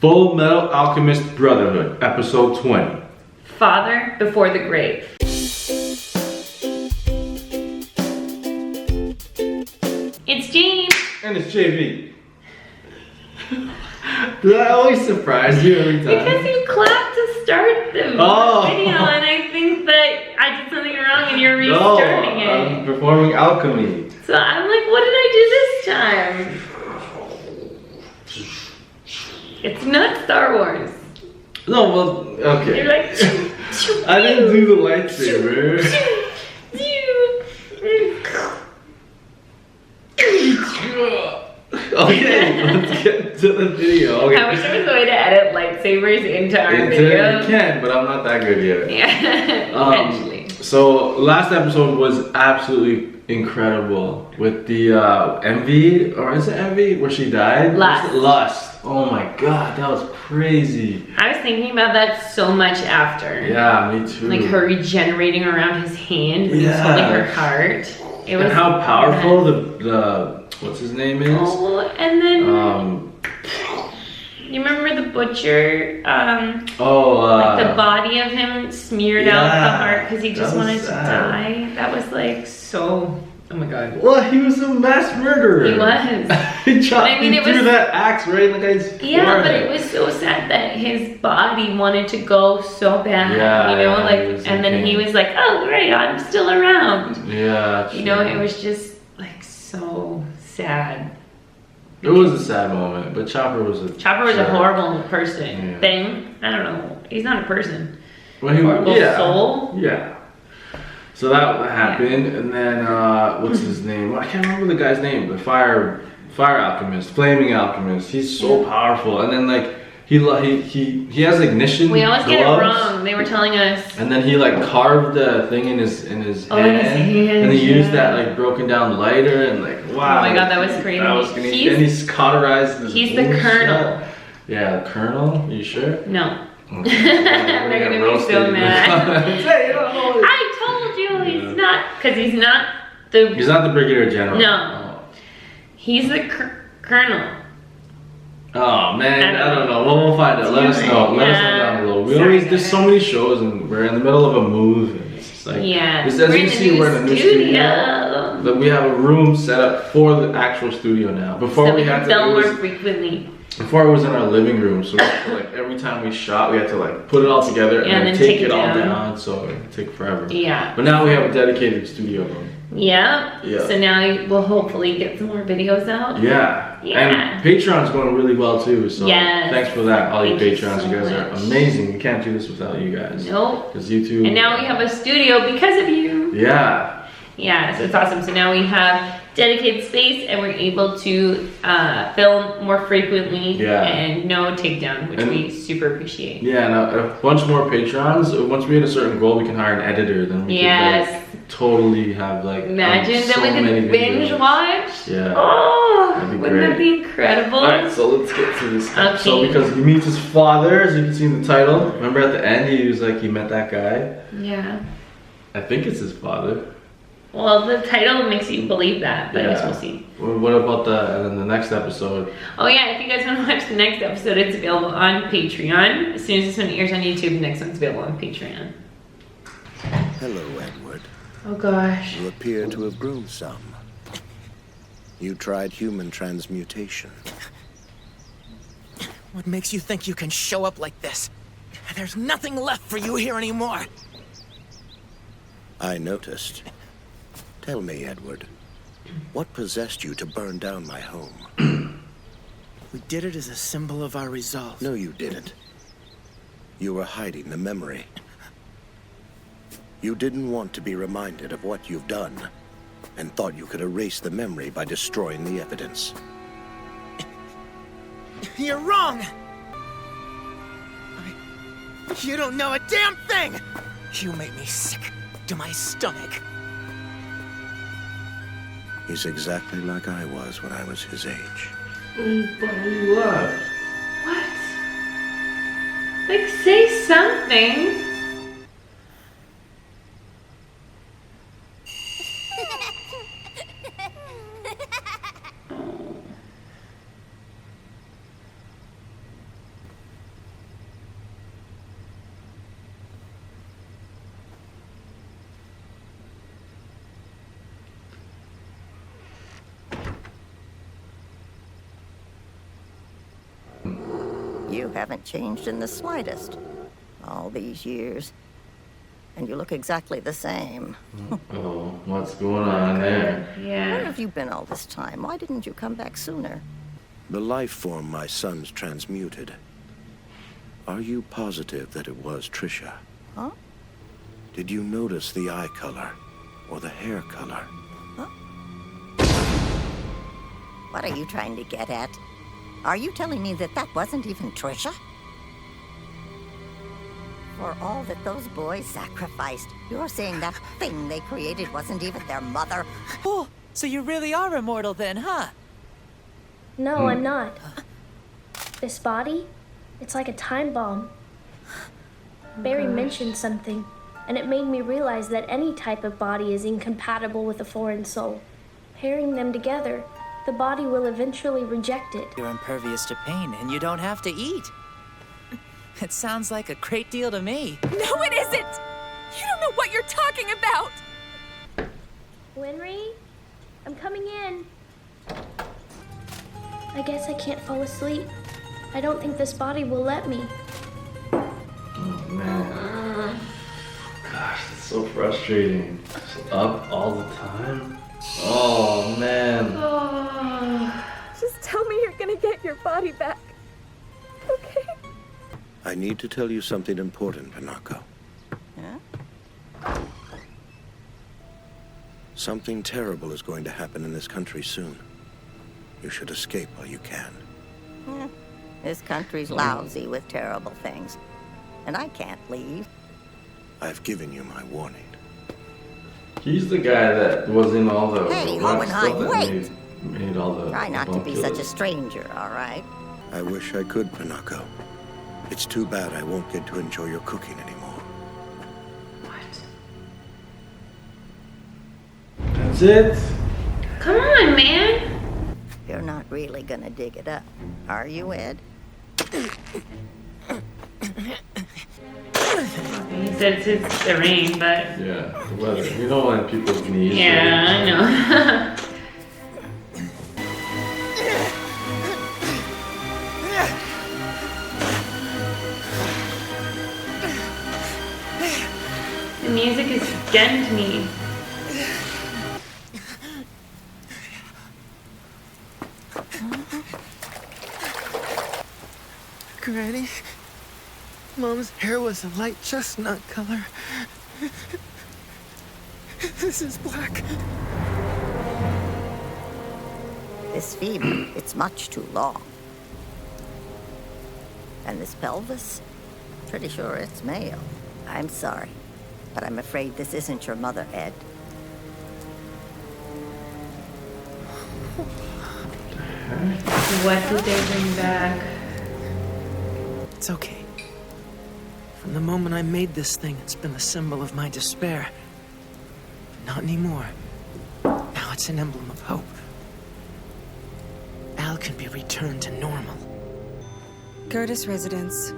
Fullmetal Alchemist Brotherhood, episode 20. Father before the grave. It's Jean. And it's JV. Do I always surprise you every time? Because you clapped to start the video, and I think that I did something wrong and you're restarting it. I'm performing alchemy. So I'm like, what did I do this time? It's not Star Wars. No, well, okay. You're like, I didn't do the lightsaber. Okay, let's get to the video. Okay. I wish there was a way to edit lightsabers into our video. You can, but I'm not that good yet. Yeah, eventually. So last episode was absolutely incredible with the envy, or is it envy, where she died? Lust. Oh my god, that was crazy. I was thinking about that so much after. Yeah, me too. Like her regenerating around his hand when he was holding her heart. It was, and how powerful the what's his name is. Oh, and then you remember the butcher? Like the body of him smeared out the heart because he just wanted to die. That was like so. Oh my god. Well, he was a mass murderer. He was. He threw that axe right in the guy's forehead. Yeah, but it was so sad that his body wanted to go so bad. Yeah, you know, like, and then he was like, "Oh, great, I'm still around." Yeah. You know, it was just like so sad. It was a sad moment, but Chopper was a horrible person. Thing. I don't know. He's not a person. Well, horrible soul. Yeah. So that happened, and then what's his name? I can't remember the guy's name. The fire alchemist, flaming alchemist. He's so powerful, and then like he has ignition. We always get it wrong. They were telling us. And then he like carved the thing in his hand, and he used that like broken down lighter, and like wow. Oh my god, that was crazy. And he's cauterized. He's the Colonel. Yeah, Colonel. Are you sure? No. Okay. They're gonna be so mad. I told you he's not, because he's not the. He's not the Brigadier General. No, he's the Colonel. Oh man, I don't know. We'll find out. Let us know. Let us know down below. There's so many shows, and we're in the middle of a move. And it's just like, as you can see, we're in a new studio. But we have a room set up for the actual studio now. Before we had to film more frequently. Before it was in our living room, so we had to, like every time we shot, we had to like put it all together and then take it all down. So it would take forever. Yeah. But now we have a dedicated studio room. Yeah. So now we'll hopefully get some more videos out. Yeah. And Patreon's going really well too. So thanks for that, all you Patrons. You guys are amazing. We can't do this without you guys. Nope. Because you two. And now we have a studio because of you. Yeah. Yeah. So it's awesome. So now we have dedicated space, and we're able to film more frequently and no takedown, which we super appreciate. Yeah, and a bunch more patrons. Once we hit a certain goal, we can hire an editor. Then we can totally have like imagine that we can binge watch. Yeah. Oh, wouldn't that be incredible? All right, so let's get to this stuff. So because he meets his father, as you can see in the title. Remember at the end, he was like he met that guy. Yeah. I think it's his father. Well, the title makes you believe that, but I guess we'll see. What about the next episode? Oh yeah, if you guys want to watch the next episode, it's available on Patreon. As soon as this one airs on YouTube, the next one's available on Patreon. Hello, Edward. Oh gosh. You appear to have grown some. You tried human transmutation. What makes you think you can show up like this? There's nothing left for you here anymore. I noticed. Tell me, Edward, what possessed you to burn down my home? We did it as a symbol of our resolve. No, you didn't. You were hiding the memory. You didn't want to be reminded of what you've done, and thought you could erase the memory by destroying the evidence. You're wrong! You don't know a damn thing! You made me sick to my stomach. He's exactly like I was when I was his age. He left. What? Like, say something. You haven't changed in the slightest. All these years. And you look exactly the same. Oh, what's going on there? Yeah. Where have you been all this time? Why didn't you come back sooner? The life form my sons transmuted. Are you positive that it was Trisha? Huh? Did you notice the eye color or the hair color? Huh? What are you trying to get at? Are you telling me that that wasn't even Trisha? For all that those boys sacrificed, you're saying that thing they created wasn't even their mother? Oh, so you really are immortal then, huh? No, I'm not. This body, it's like a time bomb. Barry mentioned something, and it made me realize that any type of body is incompatible with a foreign soul. Pairing them together, the body will eventually reject it. You're impervious to pain, and you don't have to eat. It sounds like a great deal to me. No, it isn't! You don't know what you're talking about! Winry, I'm coming in. I guess I can't fall asleep. I don't think this body will let me. Oh, man. Gosh, it's so frustrating. Just up all the time. Oh, man. Just tell me you're gonna get your body back. Okay? I need to tell you something important, Pinocchio. Huh? Something terrible is going to happen in this country soon. You should escape while you can. This country's lousy with terrible things. And I can't leave. I've given you my warning. He's the guy that was in all the Hey, rap stuff Hohenheim, that wait! made all the Try not to bomb be killers. such a stranger, all right? I wish I could, Pinocchio. It's too bad I won't get to enjoy your cooking anymore. That's it? Come on, man. You're not really gonna dig it up, are you, Ed? He said it's the rain, but... Yeah, the weather. You don't want people's knees. Yeah, I know. The music is getting to me. Granny, Mom's hair was a light chestnut color. This is black. This femur, it's much too long. And this pelvis? Pretty sure it's male. I'm sorry, but I'm afraid this isn't your mother, Ed. What did they bring back? It's okay. From the moment I made this thing, it's been a symbol of my despair. Not anymore. Now it's an emblem of hope. Al can be returned to normal. Curtis residence.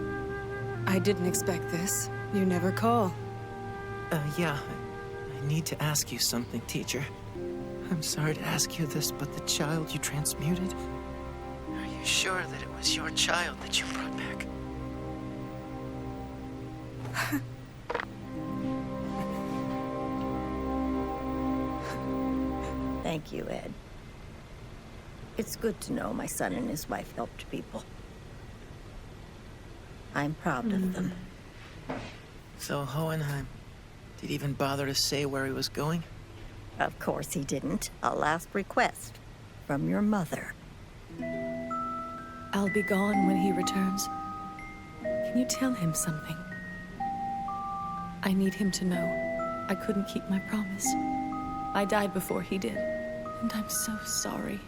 I didn't expect this. You never call. Yeah. I need to ask you something, teacher. I'm sorry to ask you this, but the child you transmuted... Are you sure that it was your child that you brought back? Thank you, Ed. It's good to know my son and his wife helped people. I'm proud of them. So Hohenheim, did he even bother to say where he was going? Of course he didn't. A last request from your mother. I'll be gone when he returns. Can you tell him something? I need him to know I couldn't keep my promise. I died before he did, and I'm so sorry.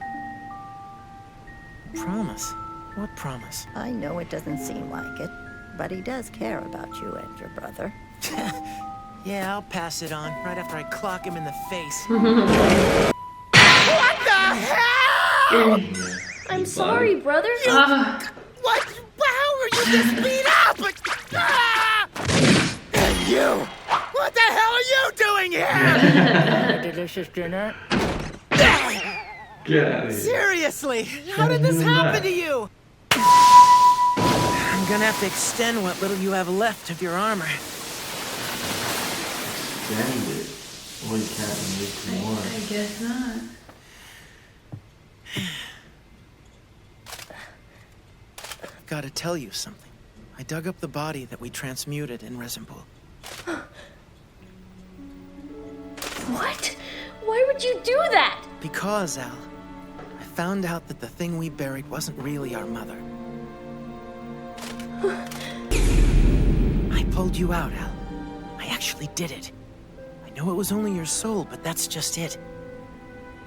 Promise? What promise? I know it doesn't seem like it, but he does care about you and your brother. Yeah, I'll pass it on, right after I clock him in the face. What the hell? I'm sorry, brother. What? How are you this beat up? And you! What the hell are you doing here? A delicious dinner. Get out of here. Seriously, how did this happen to you? gonna have to extend what little you have left of your armor. Extend it? Well, you can't make more. I guess not. I've gotta tell you something. I dug up the body that we transmuted in Resempool. What? Why would you do that? Because, Al, I found out that the thing we buried wasn't really our mother. I pulled you out, Al. I actually did it. I know it was only your soul, but that's just it.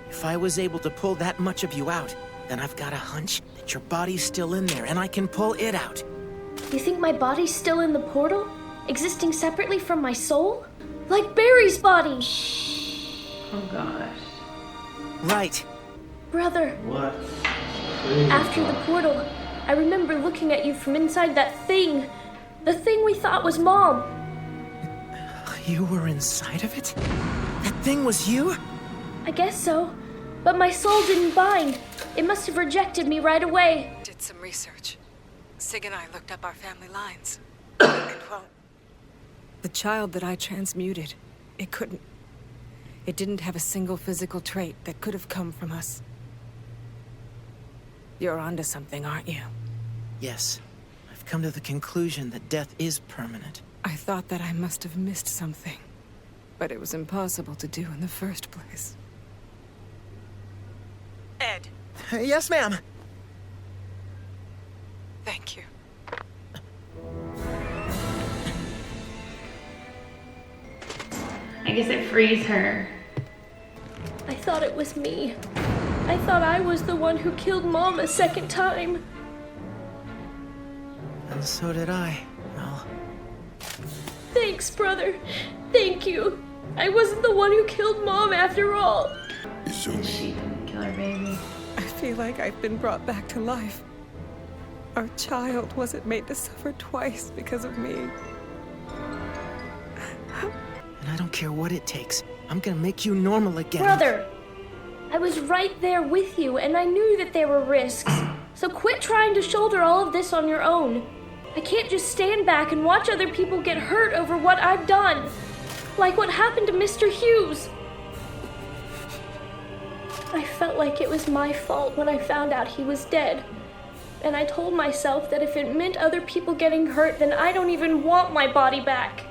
If I was able to pull that much of you out, then I've got a hunch that your body's still in there, and I can pull it out. You think my body's still in the portal? Existing separately from my soul? Like Barry's body! Oh gosh. Right. Brother. What? After the portal, I remember looking at you from inside that thing. The thing we thought was Mom. You were inside of it? That thing was you? I guess so. But my soul didn't bind. It must have rejected me right away. Did some research. Sig and I looked up our family lines. And well, the child that I transmuted, it didn't have a single physical trait that could have come from us. You're onto something, aren't you? Yes. I've come to the conclusion that death is permanent. I thought that I must have missed something, but it was impossible to do in the first place. Ed. Yes, ma'am. Thank you. I guess it frees her. I thought it was me. I thought I was the one who killed Mom a second time. And so did I. Well. Thanks, brother. Thank you. I wasn't the one who killed Mom after all. She didn't kill her baby. I feel like I've been brought back to life. Our child wasn't made to suffer twice because of me. And I don't care what it takes. I'm gonna make you normal again. Brother, I was right there with you, and I knew that there were risks. So quit trying to shoulder all of this on your own. I can't just stand back and watch other people get hurt over what I've done. Like what happened to Mr. Hughes. I felt like it was my fault when I found out he was dead. And I told myself that if it meant other people getting hurt, then I don't even want my body back.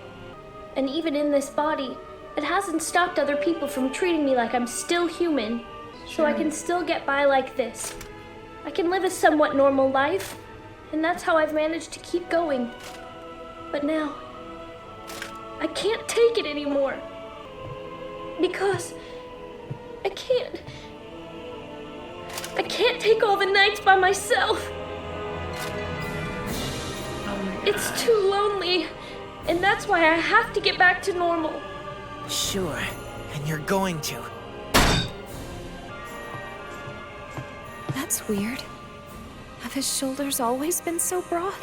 And even in this body, it hasn't stopped other people from treating me like I'm still human. So I can still get by like this. I can live a somewhat normal life, and that's how I've managed to keep going. But now, I can't take it anymore. Because I can't take all the nights by myself. It's too lonely, and that's why I have to get back to normal. Sure, and you're going to. That's weird. Have his shoulders always been so broad?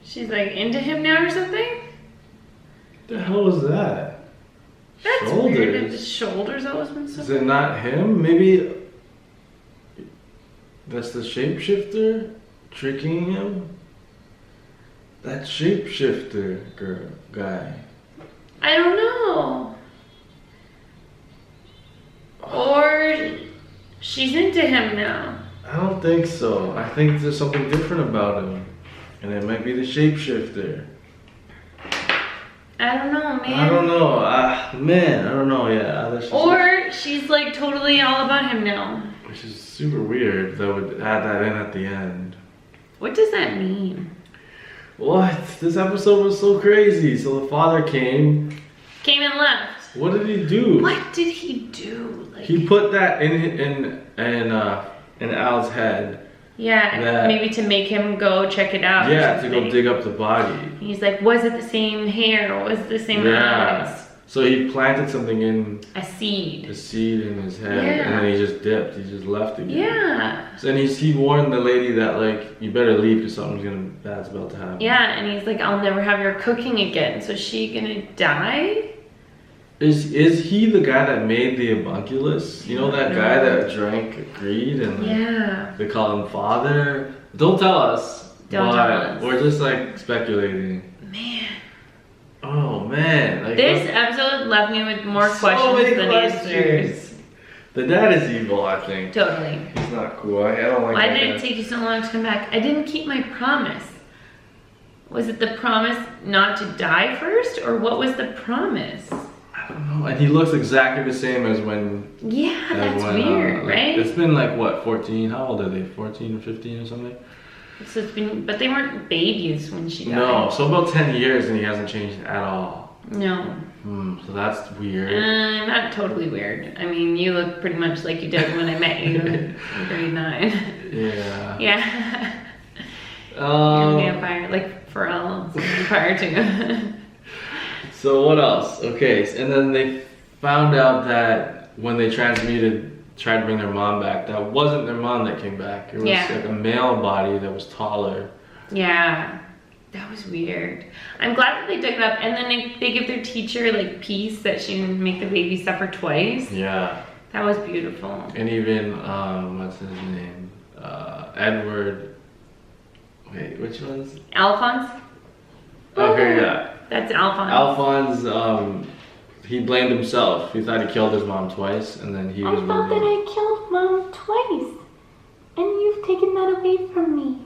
She's like into him now or something? What the hell was that? That's shoulders. weird. Have his shoulders always been so Is it not him? Maybe that's the shapeshifter tricking him? That shapeshifter guy. I don't know. Or she's into him now. I don't think so. I think there's something different about him. And it might be the shapeshifter. I don't know, man. I don't know. Man, I don't know. Yeah. Or she's like totally all about him now. Which is super weird. That would add that in at the end. What does that mean? What? This episode was so crazy. So the father came and left. What did he do? What did he do? Like, he put that in Al's head. Yeah, maybe to make him go check it out. Yeah, to go dig up the body. He's like, was it the same hair? Was it the same eyes? So he planted something in... A seed. A seed in his head. Yeah. And then he just dipped. He just left again. Yeah. So, and he warned the lady that, like, you better leave because something bad's about to happen. Yeah, and he's like, I'll never have your cooking again. So is she gonna die? Is he the guy that made the avunculus? You know that guy that drank greed and they call him father? Don't tell us. Don't tell us. We're just like speculating. Man. Oh man. Like, this episode left me with more questions than answers. The dad is evil, I think. Totally. He's not cool. I don't like Why that did guy. it take you so long to come back? I didn't keep my promise. Was it the promise not to die first? Or what was the promise? I don't know. And he looks exactly the same as when... Yeah, that's weird, right? It's been like, what, 14? How old are they? 14 or 15 or something? So it's been... But they weren't babies when she died. No, so about 10 years and he hasn't changed at all. No. So that's weird. Not totally weird. I mean, you look pretty much like you did when I met you in grade 9. Yeah. Yeah. You're a vampire, like Pharrell's vampire too. So what else? Okay, and then they found out that when they tried to bring their mom back, that wasn't their mom that came back. It was like a male body that was taller. Yeah. That was weird. I'm glad that they dug it up, and then they give their teacher like peace that she didn't make the baby suffer twice. Yeah. That was beautiful. And even what's his name? Edward. Wait, which one's? Alphonse. Okay, yeah. That's Alphonse. Alphonse. He blamed himself. He thought he killed his mom twice, and then he was. I thought that I killed Mom twice, and you've taken that away from me.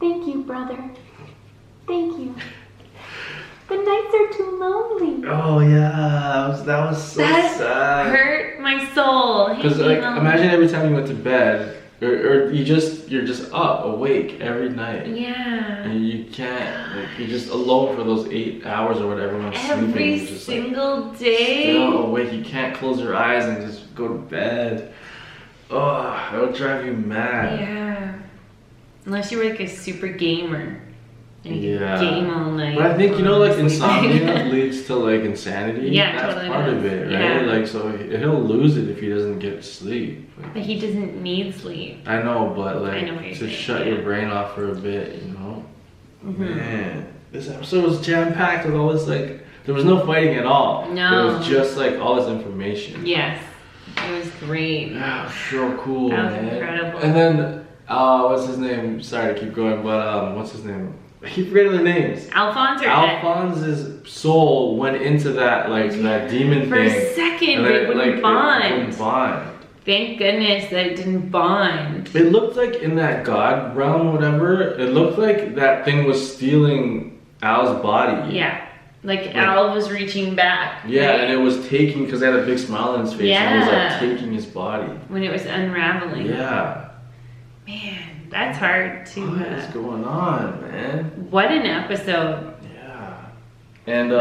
Thank you, brother. Thank you. The nights are too lonely. Oh yeah, that was so sad. That hurt my soul. Because like, imagine every time you went to bed, or you're just up, awake every night. Yeah. And you can't, like, you're just alone for those 8 hours or whatever. Every just, single like, day. Still awake. You can't close your eyes and just go to bed. Oh, that would drive you mad. Yeah. Unless you were like a super gamer. And you could game all night. But I think, you know, like insomnia leads to like insanity. Yeah, that's totally part of it, right? Yeah. Like, so he'll lose it if he doesn't get sleep. Like, But he doesn't need sleep. I know, but like, I know what you're to saying, shut your brain off for a bit, you know? Mm-hmm. Man, this episode was jam-packed with all this, like, there was no fighting at all. No. It was just like all this information. Yes. It was great. Yeah, so cool, That was man. incredible. And then, what's his name? Sorry to keep going, but what's his name? I keep forgetting their names. Alphonse or Alphonse's soul went into that, like, that demon For thing. a second, and but it wouldn't bond. It wouldn't bond. Thank goodness that it didn't bond. It looked like in that god realm, whatever, it looked like that thing was stealing Al's body. Yeah. Like Al was reaching back. Yeah, right? and it was taking, because it had a big smile on his face, and it was like taking his body. When it was unraveling. Yeah. Man, that's hard to... What is going on, man? What an episode. Yeah. And,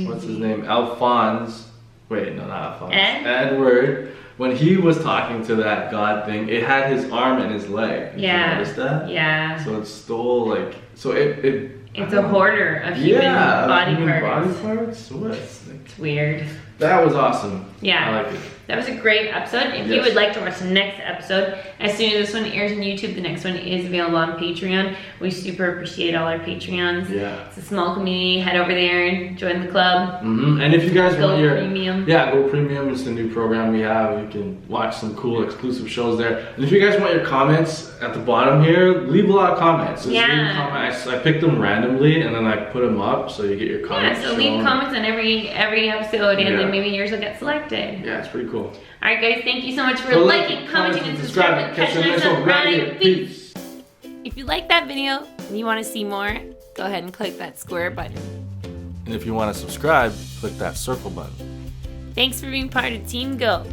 what's his name? Alphonse. Wait, no, not Alphonse. Edward. When he was talking to that god thing, it had his arm and his leg. Did you notice that? Yeah. So it stole, like... So it's a hoarder of human body parts. What? It's weird. That was awesome. Yeah. I liked it. That was a great episode. If you would like to watch the next episode, as soon as this one airs on YouTube, the next one is available on Patreon. We super appreciate all our Patreons. Yeah. It's a small community. Head over there and join the club. Mm-hmm. And if you guys want your premium. Yeah, Go Premium is the new program we have. You can watch some cool exclusive shows there. And if you guys want your comments at the bottom here, leave a lot of comments. Just leave a comment. I picked them randomly and then I put them up so you get your comments. Yeah, so leave comments on every episode and then maybe yours will get selected. Yeah, it's pretty cool. Alright guys, thank you so much for liking, commenting, and subscribing. Catch you next one. Peace. If you like that video and you want to see more, go ahead and click that square button. And if you want to subscribe, click that circle button. Thanks for being part of Team Go.